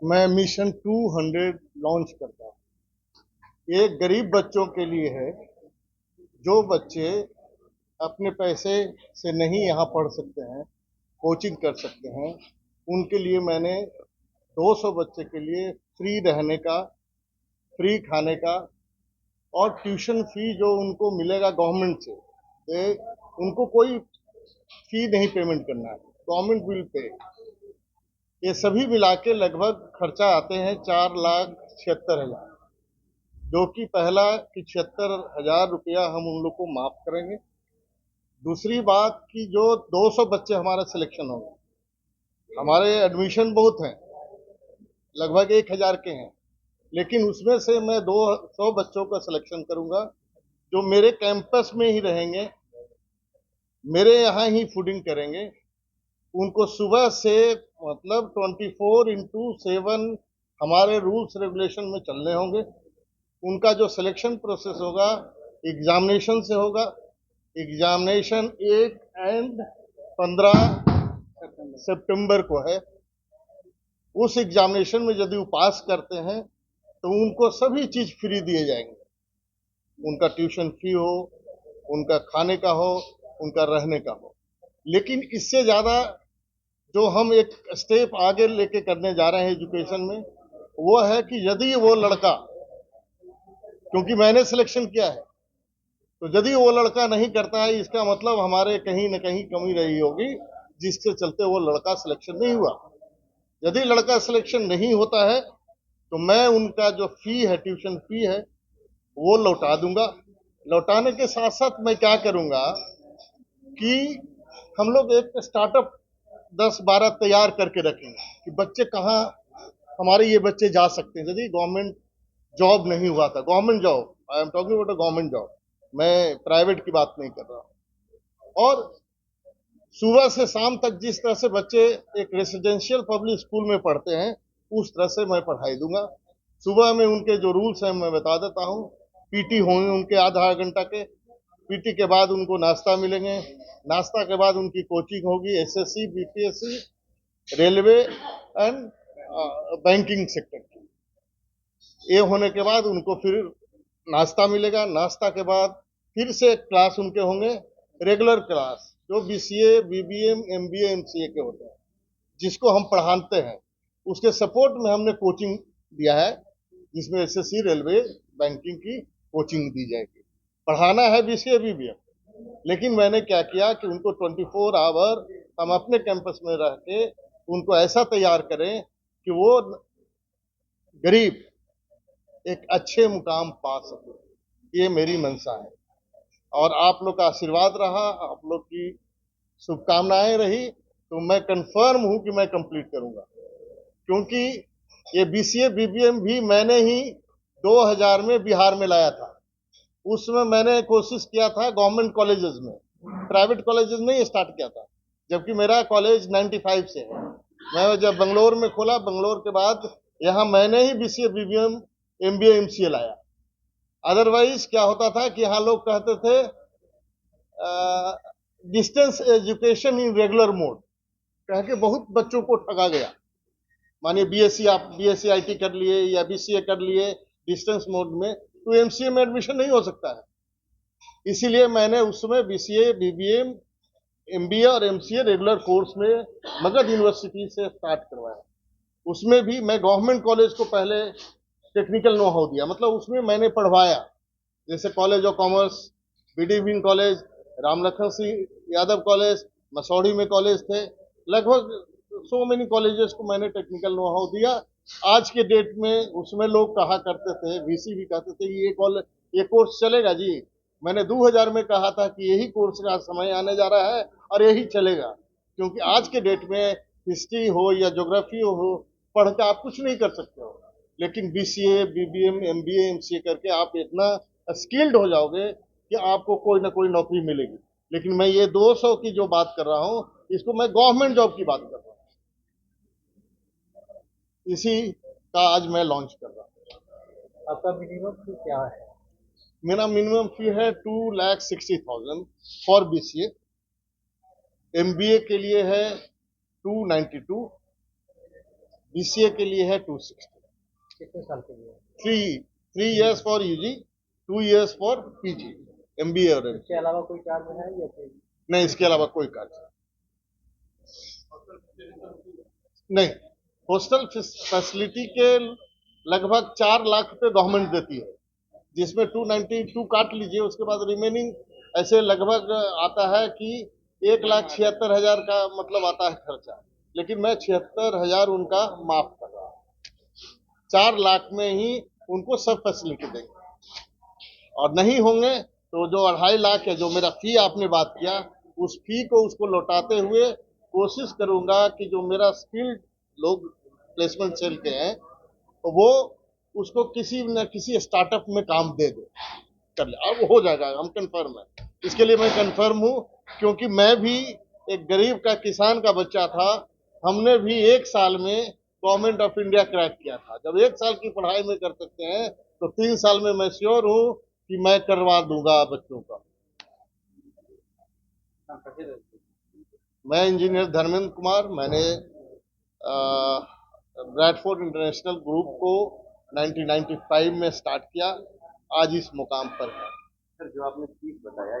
मैं mission 200 launch करता हूँ। ये गरीब बच्चों के लिए है, जो बच्चे अपने पैसे से नहीं यहाँ पढ़ सकते हैं, कोचिंग कर सकते हैं। उनके लिए मैंने 200 बच्चे के लिए फ्री रहने का, फ्री खाने का और ट्यूशन फी जो उनको मिलेगा गवर्नमेंट से, उनको कोई फी नहीं पेमेंट करना है, गवर्नमेंट विल पे। ये सभी मिला के लगभग खर्चा आते हैं 4,76,000, जो कि पहला कि 76,000 रुपया हम उन लोग को माफ करेंगे। दूसरी बात कि जो 200 बच्चे हमारा सिलेक्शन होंगे, हमारे एडमिशन बहुत हैं, लगभग 1,000 के हैं, लेकिन उसमें से मैं 200 बच्चों का सिलेक्शन करूंगा जो मेरे कैंपस में ही रहेंगे, मेरे यहाँ ही फूडिंग करेंगे। उनको सुबह से मतलब 24/7 हमारे रूल्स रेगुलेशन में चलने होंगे। उनका जो सिलेक्शन प्रोसेस होगा एग्जामिनेशन से होगा। एग्जामिनेशन 1 और 15 सितंबर को है। उस एग्जामिनेशन में यदि वो पास करते हैं तो उनको सभी चीज फ्री दिए जाएंगे। उनका ट्यूशन फी हो, उनका खाने का हो, उनका रहने का हो। लेकिन इससे ज्यादा जो हम एक स्टेप आगे लेके करने जा रहे हैं एजुकेशन में, वो है कि यदि वो लड़का, क्योंकि मैंने सिलेक्शन किया है, तो यदि वो लड़का नहीं करता है, इसका मतलब हमारे कहीं न कहीं कमी रही होगी, जिसके चलते वो लड़का सिलेक्शन नहीं हुआ। यदि लड़का सिलेक्शन नहीं होता है तो मैं उनका जो फी है, ट्यूशन फी है, वो लौटा दूंगा। लौटाने के साथ साथ मैं क्या करूंगा कि हम लोग एक स्टार्टअप 10-12 तैयार करके रखेंगे कि बच्चे कहाँ हमारे ये बच्चे जा सकते हैं यदि गवर्नमेंट जॉब नहीं हुआ था। Government job, I am talking about a government job, मैं प्राइवेट की बात नहीं कर रहा हूँ। और सुबह से शाम तक जिस तरह से बच्चे एक रेसिडेंशियल पब्लिक स्कूल में पढ़ते हैं, उस तरह से मैं पढ़ाई दूंगा। सुबह में उनके जो रूल्स हैं मैं बता देता हूँ। पीटी होंगे उनके आधा घंटा के, पीटी के बाद उनको नाश्ता मिलेंगे, नाश्ता के बाद उनकी कोचिंग होगी SSC, BPSC, railway and banking sector की। ये होने के बाद उनको फिर नाश्ता मिलेगा। नाश्ता के बाद फिर से क्लास उनके होंगे, रेगुलर क्लास जो बीसीए, बीबीएम, एमबीए, एमसीए के होते हैं, जिसको हम पढ़ाते हैं। उसके सपोर्ट में हमने कोचिंग दिया है, जिसमें एसएससी, रेलवे, बैंकिंग की कोचिंग दी जाएगी। पढ़ाना है बीसीए, बीबीएम, लेकिन मैंने क्या किया कि उनको 24 आवर हम अपने कैंपस में रह के उनको ऐसा तैयार करें कि वो गरीब एक अच्छे मुकाम पा सके। ये मेरी मंशा है और आप लोग का आशीर्वाद रहा, आप लोग की शुभकामनाएं रही, तो मैं कंफर्म हूं कि मैं कंप्लीट करूंगा। क्योंकि ये बीसीए, बीबीएम भी मैंने ही 2000 में बिहार में लाया था। उसमें मैंने कोशिश किया था गवर्नमेंट कॉलेजेस में, प्राइवेट कॉलेजेस में स्टार्ट किया था, जबकि मेरा कॉलेज 95 से है। मैं जब बंगलोर में खोला, बंगलोर के बाद यहाँ मैंने ही बीसीए, बीबीएम, एमबीए, एमसीए लाया। अदरवाइज क्या होता था कि यहाँ लोग कहते थे distance education in regular mode, कह के बहुत बच्चों को ठगा गया। मानिए बीएससी, आप बीएससी आईटी कर लिए या बीसीए कर लिए डिस्टेंस मोड में, तो एमसीए में एडमिशन नहीं हो सकता है। इसीलिए मैंने उसमें बीसीए, बीबीएम, एमबीए और एमसीए रेगुलर कोर्स में मगध यूनिवर्सिटी से स्टार्ट करवाया। उसमें भी मैं गवर्नमेंट कॉलेज को पहले टेक्निकल नो हाउ दिया, मतलब उसमें मैंने पढ़वाया। जैसे कॉलेज ऑफ कॉमर्स, बीडी विंग कॉलेज, राम लखन सिंह यादव कॉलेज, मसौड़ी में कॉलेज थे, लगभग सो मेनी कॉलेजेस को मैंने टेक्निकल नो हाउ दिया। आज के डेट में उसमें लोग कहा करते थे, वीसी भी कहते थे ये कोर्स चलेगा जी। मैंने 2000 में कहा था कि यही कोर्स का समय आने जा रहा है और यही चलेगा, क्योंकि आज के डेट में हिस्ट्री हो या ज्योग्राफी हो, पढ़ के आप कुछ नहीं कर सकते हो। लेकिन बीसीए, बीबीएम, एमबीए, एमसीए करके आप इतना स्किल्ड हो जाओगे कि आपको कोई ना कोई नौकरी मिलेगी। लेकिन मैं ये 200 की जो बात कर रहा हूँ, इसको मैं गवर्नमेंट जॉब की बात कर रहा हूँ। इसी का आज मैं लॉन्च कर रहा हूँ। आपका मिनिमम फी क्या है? मेरा मिनिमम फी है 2,60,000 फॉर बीसीए। एमबीए के लिए है 292, BCA के लिए है 260। कितने साल के लिए? 3 years for UG, 2 years for PG, MBA और MBA। इसके अलावा कोई चार्ज है या फिर? नहीं, इसके अलावा कोई कार्य नहीं। हॉस्टल फैसिलिटी के लगभग 4 लाख रुपए गवर्नमेंट देती है, जिसमें 292 काट लीजिए, उसके बाद रिमेनिंग ऐसे लगभग आता है कि 1,76,000 का मतलब आता है खर्चा, लेकिन मैं 76,000 उनका माफ कर रहा हूँ। 4 लाख में ही उनको सब फैसिलिटी देंगे, और नहीं होंगे तो जो 2.5 लाख है, जो मेरा फी आपने बात किया, उस फी को उसको लौटाते हुए कोशिश करूंगा कि जो मेरा स्किल्ड लोग प्लेसमेंट सेल के हैं, तो वो उसको किसी न किसी स्टार्टअप में काम दे दे कर ले, और वो हो जाएगा, हम कंफर्म है। इसके लिए मैं कंफर्म हूं, क्योंकि मैं भी एक गरीब का किसान का बच्चा था। हमने भी 1 साल में गवर्नमेंट ऑफ इंडिया क्रैक किया था। जब 1 साल की पढ़ाई में कर सकते हैं, तो 3 साल में मैं श्योर हूं कि मैं करवा दूंगा बच्चों का। मैं इंजीनियर धर्मेंद्र कुमार, मैंने ब्रैडफोर्ड इंटरनेशनल ग्रुप को 1995 में स्टार्ट किया, आज इस मुकाम पर है। सर, जो आपने फीस बताया